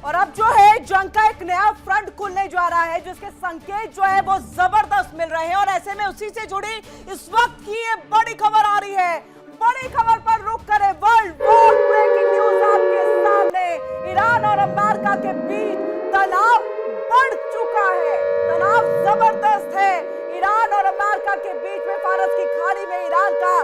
और अब जो है जंग का एक नया फ्रंट खुलने जा रहा है, जिसके संकेत जो है वो जबरदस्त मिल रहे हैं। और ऐसे में उसी से जुड़ी इस वक्त की ये बड़ी खबर आ रही है। बड़ी खबर पर रुक करे वर्ल्ड वॉर ब्रेकिंग न्यूज आपके सामने। ईरान और अमेरिका के बीच तनाव बढ़ चुका है, तनाव जबरदस्त है। ईरान और अमेरिका के बीच में फारस की खाड़ी में ईरान का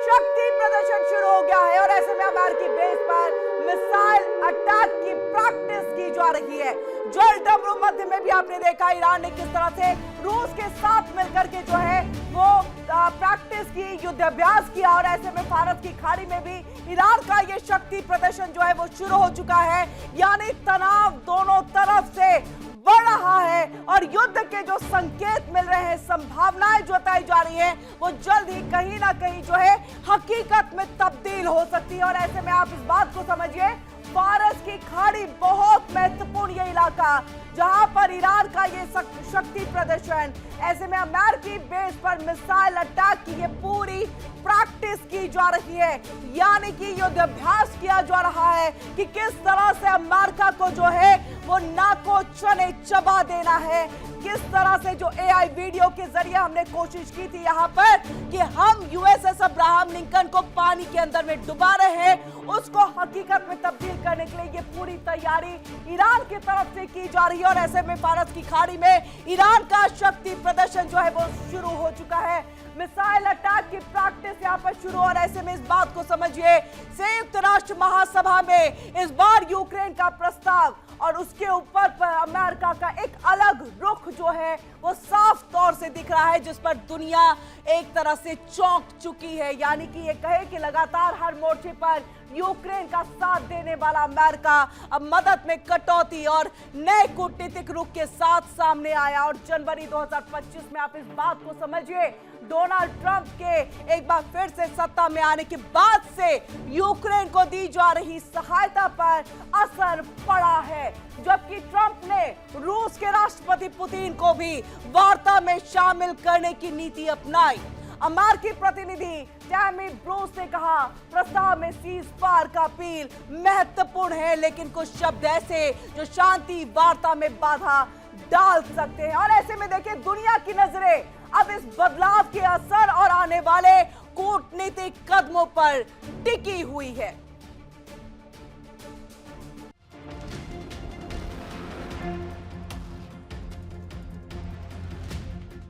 शक्ति प्रदर्शन शुरू हो गया है। और ऐसे में अमेरिकी बेस पर मिसाइल अटैक की प्रैक्टिस की जा रही है। जल डमरू मध्य में भी आपने देखा ईरान ने किस तरह से रूस के साथ मिलकर के जो है वो प्रैक्टिस की, युद्धाभ्यास किया। और ऐसे में फारस की खाड़ी में भी ईरान का ये शक्ति प्रदर्शन जो है वो शुरू हो चुका है। यानी तनाव दोनों तरफ से बढ़ रहा है और युद्ध के जो संकेत मिल रहे हैं, संभावनाएं जताई जा रही हैं, वो जल्द ही कहीं ना कहीं जो है हकीकत में तब्दील हो सकती है। और ऐसे में आप इस बात को समझिए, फारस की खाड़ी बहुत महत्वपूर्ण ये इलाका जहां पर ईरान का ये शक्ति प्रदर्शन, ऐसे में अमेरिकी बेस पर मिसाइल अटैक की ये पूरी प्रैक्टिस की जा रही है। यानी कि युद्धाभ्यास किया जा रहा है कि किस तरह से अमेरिका को जो है वो नाको चने चबा देना है। किस तरह से जो एआई वीडियो के जरिए हमने कोशिश की थी यहाँ पर कि हम यूएसएस अब्राहम लिंकन को पानी के अंदर में डुबा रहे हैं, उसको हकीकत में तब्दील करने के लिए ये पूरी तैयारी ईरान की तरफ से की जा रही है। और ऐसे में फारस की खाड़ी में ईरान का शक्ति प्रदर्शन जो है वो शुरू हो चुका है। मिसाइल अटैक की प्रैक्टिस यहाँ पर शुरू। और ऐसे में इस बात को समझिए, संयुक्त राष्ट्र महासभा में इस बार यूक्रेन का प्रस्ताव और उसके ऊपर पर अमेरिका का एक अलग रुख जो है वो साफ तौर से दिख रहा है, जिस पर दुनिया एक तरह से चौंक चुकी है। यानी कि ये कहे कि लगातार हर मोर्चे पर यूक्रेन का साथ देने वाला अमेरिका अब मदद में कटौती और नए कूटनीतिक रुख के साथ सामने आया। और जनवरी 2025 में आप इस बात को समझिए, डोनाल्ड ट्रंप के एक बार फिर से सत्ता में आने के बाद से यूक्रेन को दी जा रही सहायता पर असर पड़ा है। जबकि ट्रंप ने रूस के राष्ट्रपति पुतिन को भी वार्ता में शामिल करने की नीति अपनाई। अमेरिकी प्रतिनिधि टैमी ब्रूस ने कहा, प्रस्ताव में सीज फायर का अपील महत्वपूर्ण है, लेकिन कुछ शब्द ऐसे जो शांति वार्ता में बाधा डाल सकते हैं। और ऐसे में देखिए, दुनिया की नजरें अब इस बदलाव के असर और आने वाले कूटनीतिक कदमों पर टिकी हुई है।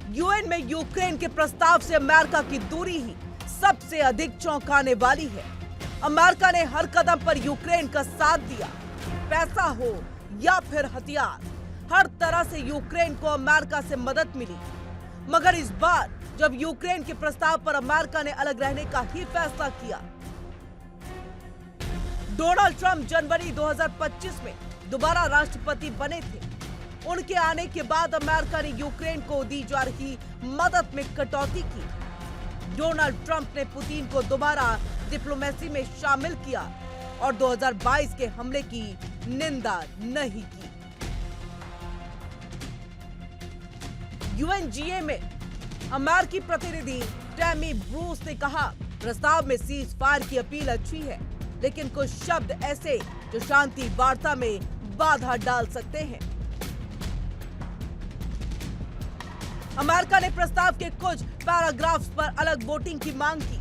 यूएन में यूक्रेन के प्रस्ताव से अमेरिका की दूरी ही सबसे अधिक चौंकाने वाली है। अमेरिका ने हर कदम पर यूक्रेन का साथ दिया, पैसा हो या फिर हथियार, हर तरह से यूक्रेन को अमेरिका से मदद मिली। मगर इस बार जब यूक्रेन के प्रस्ताव पर अमेरिका ने अलग रहने का ही फैसला किया। डोनाल्ड ट्रंप जनवरी 2025 में दोबारा राष्ट्रपति बने थे। उनके आने के बाद अमेरिका ने यूक्रेन को दी जा रही मदद में कटौती की। डोनाल्ड ट्रंप ने पुतिन को दोबारा डिप्लोमेसी में शामिल किया और 2022 के हमले की निंदा नहीं की। यूएनजीए में अमेरिकी प्रतिनिधि टैमी ब्रूस ने कहा, प्रस्ताव में सीज फायर की अपील अच्छी है, लेकिन कुछ शब्द ऐसे जो शांति वार्ता में बाधा डाल सकते हैं। अमेरिका ने प्रस्ताव के कुछ पैराग्राफ्स पर अलग वोटिंग की मांग की,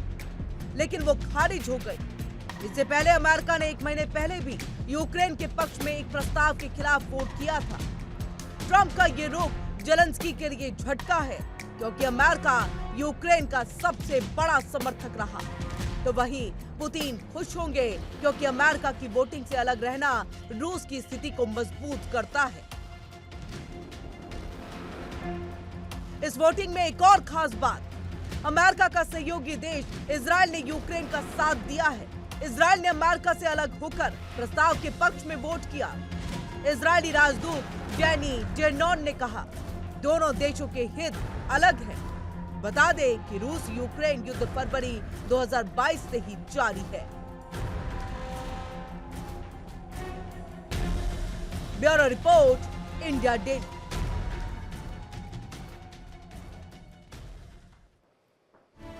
लेकिन वो खारिज हो गई। इससे पहले अमेरिका ने 1 महीने पहले भी यूक्रेन के पक्ष में एक प्रस्ताव के खिलाफ वोट किया था। ट्रंप का ये रुख जेलेंस्की के लिए झटका है, क्योंकि अमेरिका यूक्रेन का सबसे बड़ा समर्थक रहा। तो वहीं पुतिन खुश होंगे, क्योंकि अमेरिका की वोटिंग से अलग रहना रूस की स्थिति को मजबूत करता है। इस वोटिंग में एक और खास बात, अमेरिका का सहयोगी देश इजराइल ने यूक्रेन का साथ दिया है। इजराइल ने अमेरिका से अलग होकर प्रस्ताव के पक्ष में वोट किया। इजरायली राजदूत डैनी जेरनॉन ने कहा, दोनों देशों के हित अलग हैं। बता दें कि रूस यूक्रेन युद्ध फरवरी 2022 से ही जारी है। Bureau report, India daily.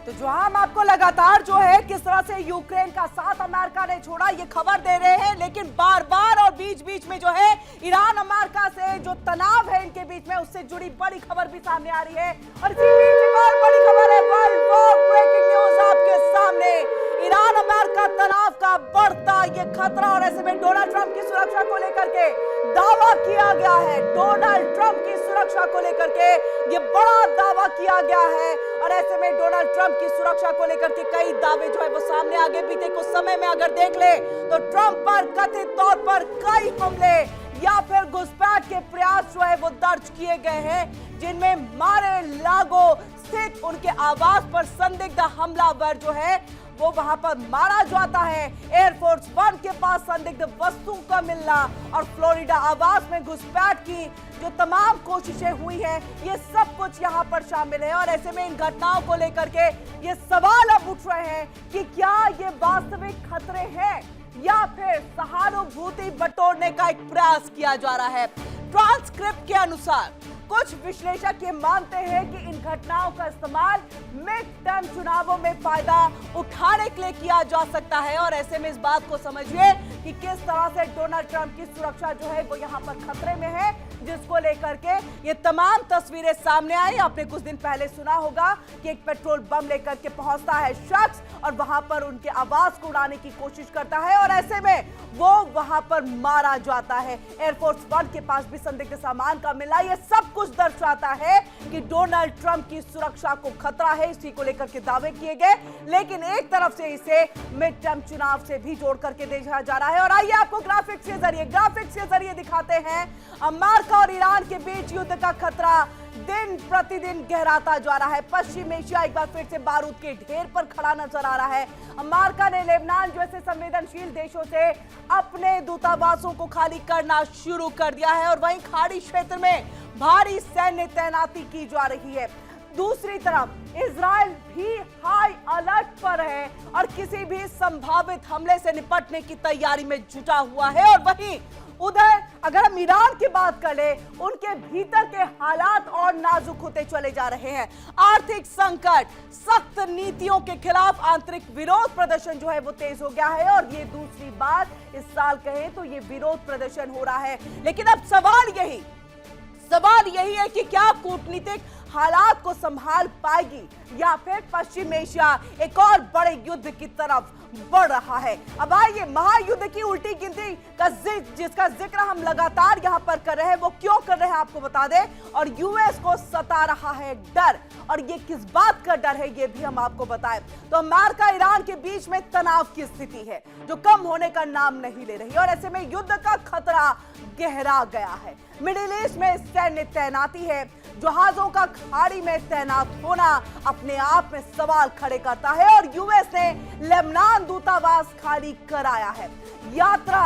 तो जो हम आपको लगातार जो है किस तरह से यूक्रेन का साथ अमेरिका ने छोड़ा ये खबर दे रहे हैं, लेकिन बार बार और बीच बीच में जो है ईरान अमेरिका से जो तनाव है इनके बीच में उससे जुड़ी बड़ी खबर भी सामने आ रही है। और इसी बीच एक और बड़ी खबर है, वर्ल्ड वॉर ब्रेकिंग न्यूज आपके सामने। ईरान अमेरिका तनाव का बढ़ता ये खतरा और ऐसे में डोनाल्ड ट्रंप की सुरक्षा को लेकर के दावा किया गया है। डोनाल्ड ट्रंप की सुरक्षा को लेकर के ये बड़ा दावा किया गया है और ऐसे में डोनाल्ड ट्रंप की सुरक्षा को लेकर के कई दावे जो है वो सामने आगे बीते कुछ समय में अगर देख ले तो ट्रंप पर कथित तौर पर कई हमले या फिर घुसपैठ के प्रयास जो है वो दर्ज किए गए हैं, जिनमें मारे लागो स्थित उनके आवास पर संदिग्ध हमलावर जो है वो वहां पर मारा जाता है। एयरफोर्स 1 के पास संदिग्ध वस्तुओं का मिलना और फ्लोरिडा आवास में घुसपैठ की जो तमाम कोशिशें हुई हैं, ये सब कुछ यहां पर शामिल है। और ऐसे में इन घटनाओं को लेकर के ये सवाल अब उठ रहे हैं कि क्या ये वास्तविक खतरे हैं या फिर सहानुभूति बटोरने का एक प्रयास किया जा रहा है। ट्रांसक्रिप्ट के अनुसार कुछ विश्लेषक ये मानते हैं कि इन घटनाओं का इस्तेमाल मिड टर्म चुनावों में फायदा उठाने के लिए किया जा सकता है। और ऐसे में इस बात को समझिए कि किस तरह से डोनाल्ड ट्रंप की सुरक्षा जो है वो यहाँ पर खतरे में है, जिसको लेकर के ये तमाम तस्वीरें सामने आई। आपने कुछ दिन पहले सुना होगा कि एक पेट्रोल बम लेकर के पहुंचता है शख्स और वहां पर उनके आवास को उड़ाने की कोशिश करता है और ऐसे में वो वहां पर मारा जाता है। एयरफोर्स 1 के पास भी संदिग्ध सामान का मिला। ये सब कुछ दर्शाता है कि डोनाल्ड ट्रंप की सुरक्षा को खतरा है, इसी को लेकर के दावे किए गए। लेकिन एक तरफ से इसे मिड टर्म चुनाव से भी जोड़ करके देखा जा रहा है। और आइए आपको ग्राफिक्स के जरिए दिखाते हैं अमेरिका और ईरान के बीच युद्ध का खतरा दिन प्रतिदिन गहराता जा रहा है। पश्चिम एशिया एक बार फिर से बारूद के ढेर पर खड़ा नजर आ रहा है। अमेरिका ने लेबनान जैसे संवेदनशील देशों से अपने दूतावासों को खाली करना शुरू कर दिया है और वहीं खाड़ी क्षेत्र में भारी सैन्य तैनाती की जा रही है। दूसरी तरफ इजराइल भी हाई अलर्ट पर है और किसी भी संभावित हमले से निपटने की तैयारी में जुटा हुआ है। और वहीं उधर अगर हम ईरान की बात करें, उनके भीतर के हालात और नाजुक होते चले जा रहे हैं। आर्थिक संकट, सख्त नीतियों के खिलाफ आंतरिक विरोध प्रदर्शन जो है वो तेज हो गया है और ये दूसरी बार इस साल कहें तो ये विरोध प्रदर्शन हो रहा है। लेकिन अब सवाल यही है कि क्या कूटनीतिक हालात को संभाल पाएगी या फिर पश्चिम एशिया एक और बड़े युद्ध की तरफ बढ़ रहा है। अब आइए महायुद्ध की उल्टी गिनती का जिसका जिक्र हम लगातार यहां पर कर रहे हैं, वो क्यों कर रहे हैं आपको बता दें। और यूएस को सता रहा है डर, और ये किस बात का डर है ये भी हम आपको बताएं। तो अमेरिका ईरान के बीच में तनाव की स्थिति है जो कम होने का नाम नहीं ले रही और ऐसे में युद्ध का खतरा गहरा गया है। मिडिल ईस्ट में सैन्य तैनाती है। जहाजों का खाड़ी में तैनात होना अपने आप में सवाल खड़े करता है और यूएस ने लेबनान दूतावास खाली कराया है। यात्रा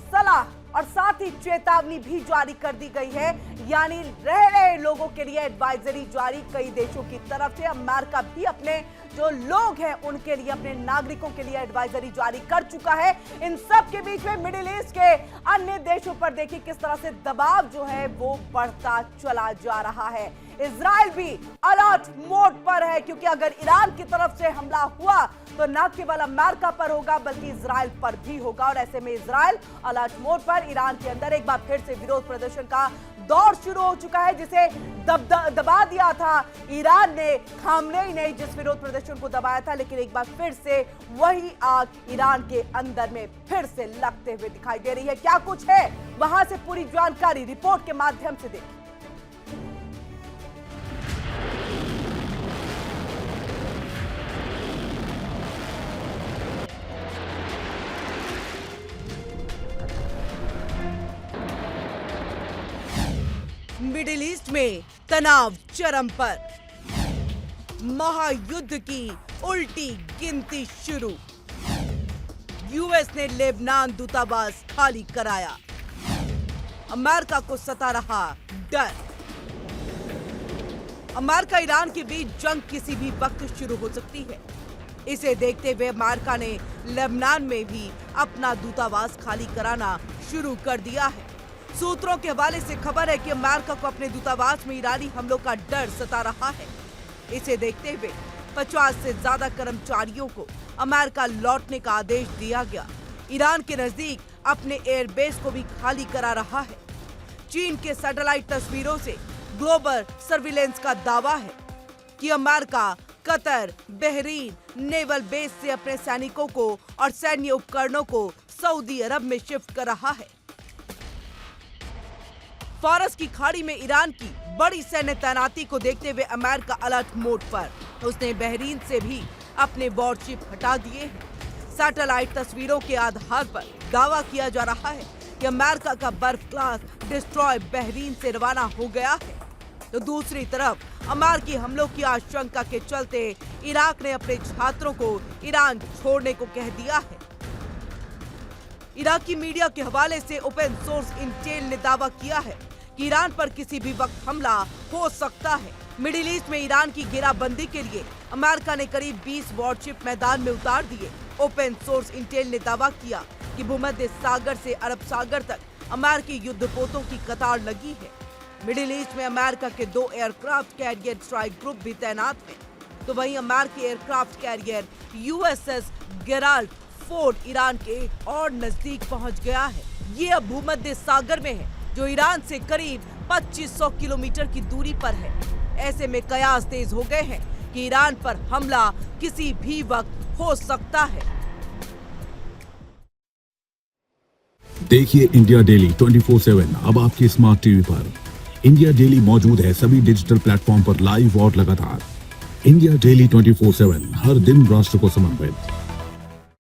सलाह और साथ ही चेतावनी भी जारी कर दी गई है, यानी रह रहे लोगों के लिए एडवाइजरी जारी कई देशों की तरफ से। अमेरिका भी अपने जो लोग हैं उनके लिए, अपने नागरिकों के लिए एडवाइजरी जारी कर चुका है। इन सब के बीच में मिडिल ईस्ट के अन्य देशों पर देखिए किस तरह से दबाव जो है वो बढ़ता चला जा रहा है। इजराइल भी अलर्ट मोड पर है क्योंकि अगर ईरान की तरफ से हमला हुआ तो न केवल अमेरिका पर होगा बल्कि इजराइल पर भी होगा। और ऐसे में इजराइल अलर्ट मोड पर, ईरान के अंदर एक बार फिर से विरोध प्रदर्शन का दौर शुरू हो चुका है जिसे दबा दिया था ईरान ने। खामनेई ने जिस विरोध प्रदर्शन को दबाया था, लेकिन एक बार फिर से वही आग ईरान के अंदर में फिर से लगते हुए दिखाई दे रही है। क्या कुछ है वहां से पूरी जानकारी रिपोर्ट के माध्यम से देखिए। मिडिल ईस्ट में तनाव चरम पर, महायुद्ध की उल्टी गिनती शुरू, यूएस ने लेबनान दूतावास खाली कराया, अमेरिका को सता रहा डर। अमेरिका ईरान के बीच जंग किसी भी वक्त शुरू हो सकती है। इसे देखते हुए अमेरिका ने लेबनान में भी अपना दूतावास खाली कराना शुरू कर दिया है। सूत्रों के हवाले से खबर है कि अमेरिका को अपने दूतावास में ईरानी हमलों का डर सता रहा है। इसे देखते हुए 50 से ज्यादा कर्मचारियों को अमेरिका लौटने का आदेश दिया गया। ईरान के नजदीक अपने एयरबेस को भी खाली करा रहा है। चीन के सैटेलाइट तस्वीरों से ग्लोबल सर्विलेंस का दावा है कि America Qatar, Bahrain naval base से अपने सैनिकों को और सैन्य उपकरणों को सऊदी अरब में शिफ्ट कर रहा है। फारस की खाड़ी में ईरान की बड़ी सैन्य तैनाती को देखते हुए अमेरिका अलर्ट मोड पर। उसने बहरीन से भी अपने वॉरशिप हटा दिए हैं। सैटेलाइट तस्वीरों के आधार पर दावा किया जा रहा है कि अमेरिका का बर्फ क्लास डिस्ट्रॉय बहरीन से रवाना हो गया है। तो दूसरी तरफ अमेरिकी हमलों की आशंका के चलते इराक ने अपने छात्रों को ईरान छोड़ने को कह दिया है। इराकी मीडिया के हवाले से ओपन सोर्स इंटेल ने दावा किया है कि ईरान पर किसी भी वक्त हमला हो सकता है। मिडिल ईस्ट में ईरान की घेराबंदी के लिए अमेरिका ने करीब 20 वॉरशिप मैदान में उतार दिए। ओपन सोर्स इंटेल ने दावा किया कि भूमध्य सागर से अरब सागर तक अमेरिकी युद्धपोतों की कतार लगी है। मिडिल ईस्ट में अमेरिका के 2 एयरक्राफ्ट कैरियर स्ट्राइक ग्रुप भी तैनात हैं। तो वहीं अमेरिकी aircraft carrier USS Gerald Ford Iran के और नजदीक पहुंच गया है। ये अब भूमध्य सागर में है, जो ईरान से करीब 2500 किलोमीटर की दूरी पर है। ऐसे में कयास तेज हो गए हैं कि ईरान पर हमला किसी भी वक्त हो सकता है। देखिए इंडिया डेली 24/7 अब आपके स्मार्ट टीवी पर। इंडिया डेली मौजूद है सभी डिजिटल प्लेटफॉर्म पर लाइव और लगातार। इंडिया डेली 24/7 हर दिन राष्ट्र को समर्पित।